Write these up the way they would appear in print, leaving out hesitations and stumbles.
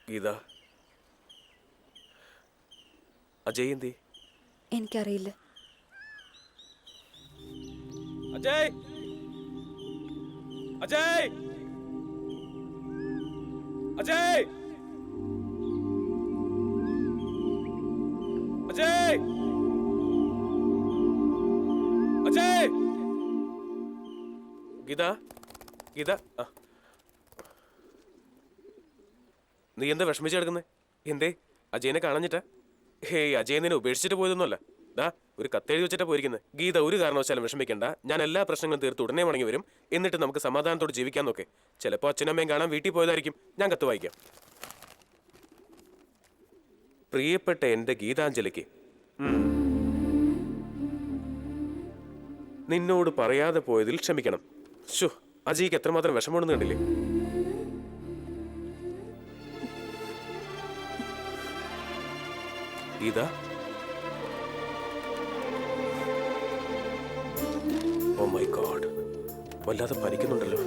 ഗീത, അജയ് എന്തി? എനിക്കറിയില്ല. അജയ്, അജയ്, അജയ്, അജയ്, അജയ്. ഗീത, ഗീത, നീ എന്താ വിഷമിച്ചെടുക്കുന്നേ? എന്തേ? അജയനെ കാണഞ്ഞിട്ടാ? ഹേയ്, അജയൻ നിന്നെ ഉപേക്ഷിച്ചിട്ട് പോയതൊന്നുമല്ല. ദാ ഒരു കത്തെഴുതി വെച്ചിട്ടാ പോയിരിക്കുന്നത്. ഗീത, ഒരു കാരണവശാലും വിഷമിക്കണ്ട. ഞാൻ എല്ലാ പ്രശ്നങ്ങളും തീർത്ത് ഉടനെ മടങ്ങി വരും. എന്നിട്ട് നമുക്ക് സമാധാനത്തോടെ ജീവിക്കാൻ നോക്കെ. ചിലപ്പോൾ അച്ഛനമ്മയും കാണാൻ വീട്ടിൽ പോയതായിരിക്കും. ഞാൻ കത്ത് വായിക്കാം. പ്രിയപ്പെട്ട എന്റെ ഗീതാഞ്ജലിക്ക്, നിന്നോട് പറയാതെ പോയതിൽ ക്ഷമിക്കണം. ശോ, അജയ്ക്ക് എത്രമാത്രം വിഷമമുണ്ടെന്ന് കണ്ടില്ലേ? ഗീത, ഓ മൈ ഗോഡ്, വല്ലാതെ പനിക്കുന്നുണ്ടല്ലോ.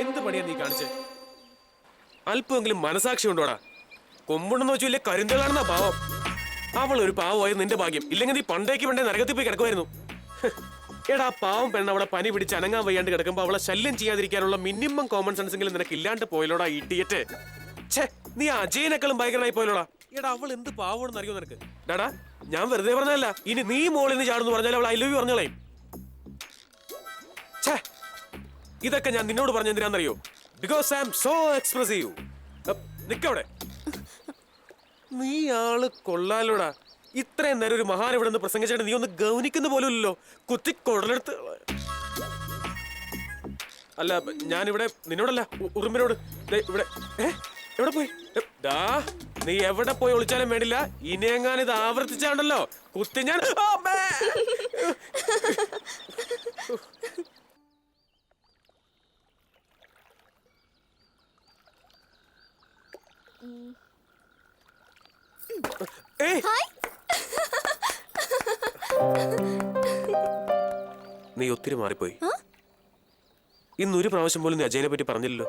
എന്ത് പണിയാ നീ കാണിച്ചേ? അല്പമെങ്കിലും മനസാക്ഷി ഉണ്ടോടാ? കൊമ്പുണ്ടെന്ന് വെച്ചു ഇല്ലേ കരിന്തളാണെന്നാ പാവം. അവൾ ഒരു പാവമായത് നിന്റെ ഭാഗ്യം. ഇല്ലെങ്കിൽ നീ പണ്ടേക്ക് വേണ്ടേ നരകത്തിൽ പോയി കിടക്കുമായിരുന്നു. എടാ, പാവം പെണ്ണ് അവിടെ പനി പിടിച്ച് അനങ്ങാൻ വയ്യാണ്ട് കിടക്കുമ്പോ അവളെ ശല്യം ചെയ്യാതിരിക്കാനുള്ള മിനിമം കോമൺ സെൻസ് എങ്കിലും നിനക്ക് ഇല്ലാണ്ട് പോയല്ലോടാ ഇടിയറ്റ്. ഛേ, നീ അജയനേക്കാളും ഭയങ്കരനായി പോയല്ലോടാ. എടാ, അവൾ എന്ത് പാവമാണെന്ന് അറിയോ നിനക്ക്? ഡാടാ, ഞാൻ വെറുതെ പറഞ്ഞല്ല. ഇനി നീ മോളിൽ നിന്ന് ചാടുന്നു പറഞ്ഞാൽ അവൾ ഐ ലവ് യു പറഞ്ഞോളേം. ഛേ, ഇതൊക്കെ ഞാൻ നിന്നോട് പറഞ്ഞ എന്തിനാന്നറിയോ? Because I am so expressive. നിക്കവിടെ. നീ ആള് കൊള്ളാലോടാ. ഇത്രയും നേരം ഒരു മഹാൻ ഇവിടെ നിന്ന് പ്രസംഗിച്ചിട്ട് നീ ഒന്ന് ഗൗനിക്കുന്ന പോലുമില്ലല്ലോ. കുത്തി കൊടലെടുത്ത്. അല്ല, ഞാനിവിടെ നിന്നോടല്ല, ഉറുമ്പിനോട്. ഇവിടെ എവിടെ പോയി? ദാ, നീ എവിടെ പോയി ഒളിച്ചാലും വേണ്ടില്ല. ഇനിയെങ്ങാൻ ഇത് ആവർത്തിച്ചാണ്ടല്ലോ കുത്തി ഞാൻ. നീ ഒത്തിരി മാറിപ്പോയി. ഇന്നൊരു പ്രാവശ്യം പോലും നീ അജയനെ പറ്റി പറഞ്ഞില്ലല്ലോ.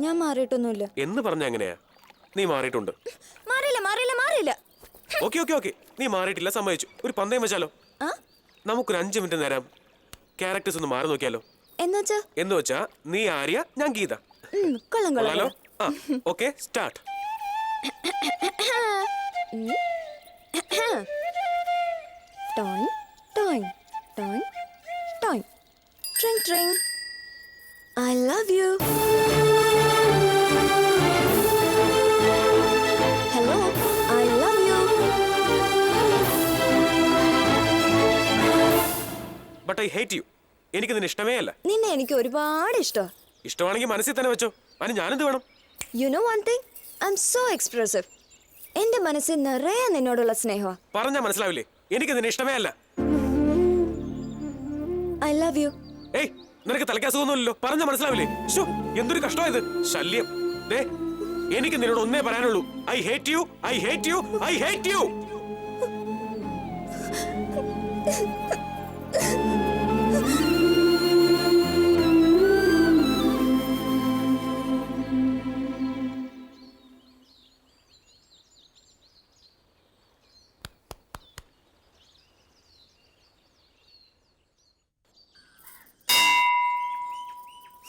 ഞാൻ മാറിയിട്ടൊന്നുമില്ല. എന്ന് പറഞ്ഞ എങ്ങനെയാ? നീ മാറിയിട്ടുണ്ട്. ഓക്കെ ഓക്കെ ഓക്കെ, നീ മാറിയിട്ടില്ല, സമ്മതിച്ചു. ഒരു പന്തയം വെച്ചാലോ? നമുക്കൊരു 5 മിനിറ്റ് നേരം ക്യാരക്ടേഴ്സ് ഒന്ന് മാറി നോക്കിയാലോ? എന്ന് വെച്ചാ നീ ആര്യ, ഞാൻ ഗീത. കൊള്ളാലോ? Okay, start. Toing, toing, toing, toing. Tring, tring. I love you. Hello, I love you. But I hate you. എനിക്ക് നിന്നെ ഇഷ്ടമേ അല്ല. നിന്നെ എനിക്ക് ഒരുപാട് ഇഷ്ടമാണ്. ഇഷ്ടമാണെങ്കിൽ മനസ്സിൽ തന്നെ വെച്ചോ. അതിന് ഞാനെന്ത് വേണം? You know one thing? I'm so expressive. എന്റെ മനസ്സിൽ നിറയെ നിന്നോടുള്ള സ്നേഹം. പറഞ്ഞാ മനസ്സിലാവില്ലേ? എനിക്ക് നിന്നെ ഇഷ്ടമേ അല്ല. I love you. ഏയ്, നിനക്ക് തലക്കാസുഖമൊന്നുമില്ലല്ലോ. പറഞ്ഞാ മനസ്സിലാവില്ലേ? ശോ, എന്തൊരു കഷ്ടമായത്. ശല്യം. ദേ, എനിക്ക് നിന്നോട് ഒന്നേ പറയാനുള്ളൂ. I hate you, I hate you, I hate you.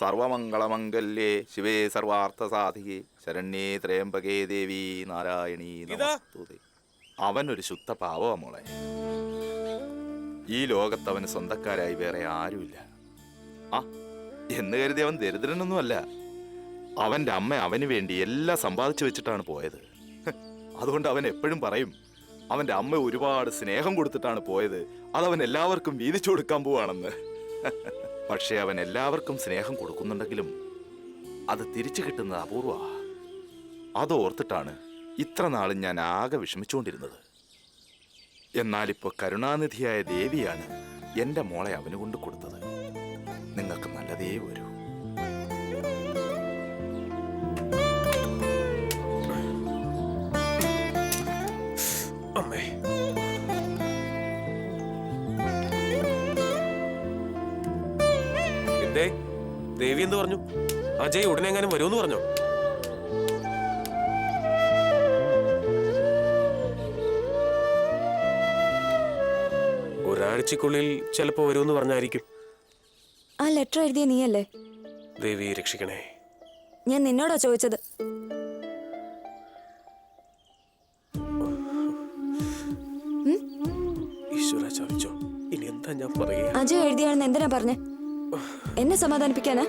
സർവമംഗളമംഗല്യേ ശിവേ സർവാർത്ഥസാധികേ ശരണ്യേ ത്രയംബകേ ദേവി നാരായണീ നമസ്തുതേ. അവനൊരു ശുദ്ധ പാവമാ മോളെ. ഈ ലോകത്ത് അവന് സ്വന്തക്കാരായി വേറെ ആരുമില്ല. എന്ന് കരുതി അവൻ ദരിദ്രനൊന്നുമല്ല. അവന്റെ അമ്മ അവന് വേണ്ടി എല്ലാം സമ്പാദിച്ചു വെച്ചിട്ടാണ് പോയത്. അതുകൊണ്ട് അവൻ എപ്പോഴും പറയും, അവന്റെ അമ്മ ഒരുപാട് സ്നേഹം കൊടുത്തിട്ടാണ് പോയത്, അതവൻ എല്ലാവർക്കും വീതിച്ചു കൊടുക്കാൻ പോവാണെന്ന്. പക്ഷെ അവൻ എല്ലാവർക്കും സ്നേഹം കൊടുക്കുന്നുണ്ടെങ്കിലും അത് തിരിച്ചു കിട്ടുന്നത് അപൂർവ. അത് ഓർത്തിട്ടാണ് ഇത്ര നാളും ഞാൻ ആകെ വിഷമിച്ചുകൊണ്ടിരുന്നത്. എന്നാലിപ്പോ കരുണാനിധിയായ ദേവിയാണ് എന്റെ മോളെ അവന് കൊണ്ട് കൊടുത്തത്. നിങ്ങൾക്ക് നല്ലതേ വരൂ. അമ്മേ, എന്തേ ദേവി എന്ത് പറഞ്ഞു? അജയ് ഉടനെ എങ്ങാനും വരുമെന്ന് പറഞ്ഞോ? ഒരാഴ്ചക്കുള്ളിൽ ചിലപ്പോ വരുമെന്ന് പറഞ്ഞായിരിക്കും. ആ ലെറ്റർ എഴുതിയ നീയല്ലേ? ദേവി രക്ഷിക്കണേ. ഞാൻ നിന്നോടാ ചോദിച്ചത്. ഈശ്വര ചതിച്ചോ? ഇനി എന്താ ഞാൻ പറയാ? അജയ് എഴുതിയാണെന്ന് എന്തിനാ പറഞ്ഞേ? എന്നെ സമാധാനിപ്പിക്കാനാ?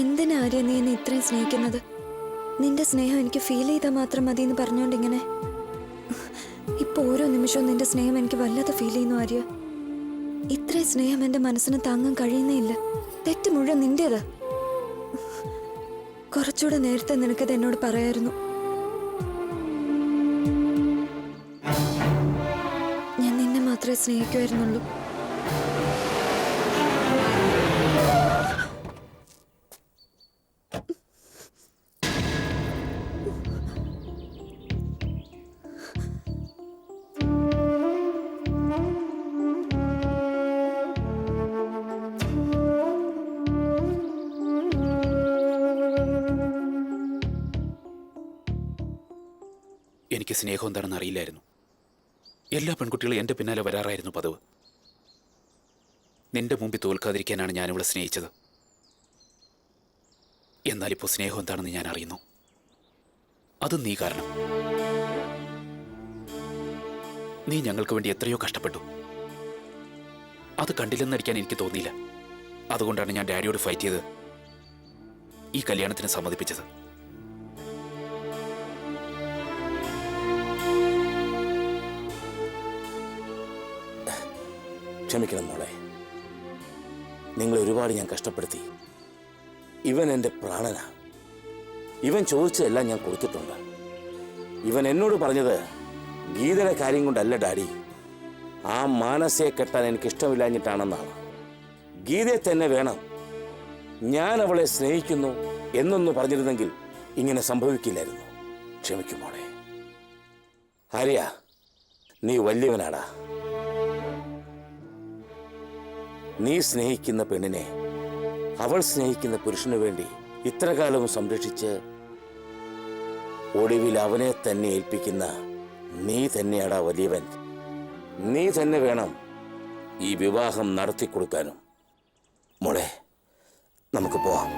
എന്തിനാ ആര്യ നീ എന്നെ ഇത്രയും സ്നേഹിക്കുന്നത്? നിന്റെ സ്നേഹം എനിക്ക് ഫീൽ ചെയ്താൽ മാത്രം മതി എന്ന് പറഞ്ഞോണ്ടിങ്ങനെ. ഇപ്പൊ ഓരോ നിമിഷവും നിന്റെ സ്നേഹം എനിക്ക് വല്ലാതെ ഫീൽ ചെയ്യുന്നു ആര്യ. ഇത്രയും സ്നേഹം എന്റെ മനസ്സിന് താങ്ങാൻ കഴിയുന്നേ ഇല്ല. തെറ്റ് മുഴുവൻ നിന്റേതാ. കുറച്ചുകൂടെ നേരത്തെ നിനക്കത് എന്നോട് പറയായിരുന്നു. ഞാൻ നിന്നെ മാത്രമേ സ്നേഹിക്കുമായിരുന്നുള്ളൂ. എനിക്ക് സ്നേഹം എന്താണെന്ന് അറിയില്ലായിരുന്നു. എല്ലാ പെൺകുട്ടികളും എൻ്റെ പിന്നാലെ വരാറായിരുന്നു പതിവ്. നിന്റെ മുമ്പിൽ തോൽക്കാതിരിക്കാനാണ് ഞാനിവളെ സ്നേഹിച്ചത്. എന്നാലിപ്പോൾ സ്നേഹം എന്താണെന്ന് ഞാൻ അറിയുന്നു. അതും നീ കാരണം. നീ ഞങ്ങൾക്ക് വേണ്ടി എത്രയോ കഷ്ടപ്പെട്ടു. അത് കണ്ടില്ലെന്നടിക്കാൻ എനിക്ക് തോന്നിയില്ല. അതുകൊണ്ടാണ് ഞാൻ ഡാഡിയോട് ഫൈറ്റ് ചെയ്ത് ഈ കല്യാണത്തിന് സമ്മതിപ്പിച്ചത്. ക്ഷമിക്കണം മോളെ, നിങ്ങൾ ഒരുപാട് ഞാൻ കഷ്ടപ്പെടുത്തി. ഇവൻ എൻ്റെ പ്രാണനാ. ഇവൻ ചോദിച്ചതെല്ലാം ഞാൻ കൊടുത്തിട്ടുണ്ട്. ഇവൻ എന്നോട് പറഞ്ഞത് ഗീതയുടെ കാര്യം കൊണ്ടല്ല ഡാഡി, ആ മാനസയെ കെട്ടാൻ എനിക്കിഷ്ടമില്ലാഞ്ഞിട്ടാണെന്നാണ്. ഗീതയെ തന്നെ വേണം, ഞാൻ അവളെ സ്നേഹിക്കുന്നു എന്നൊന്ന് പറഞ്ഞിരുന്നെങ്കിൽ ഇങ്ങനെ സംഭവിക്കില്ലായിരുന്നു. ക്ഷമിക്കും മോളെ. ആര്യ, നീ വലിയവനാടാ. നീ സ്നേഹിക്കുന്ന പെണ്ണിനെ അവൾ സ്നേഹിക്കുന്ന പുരുഷന് വേണ്ടി ഇത്ര കാലവും സംരക്ഷിച്ച് ഒടുവിൽ അവനെ തന്നെ ഏൽപ്പിക്കുന്ന നീ തന്നെയാടാ വലിയവൻ. നീ തന്നെ വേണം ഈ വിവാഹം നടത്തിക്കൊടുക്കാനും. മോളെ, നമുക്ക് പോവാം.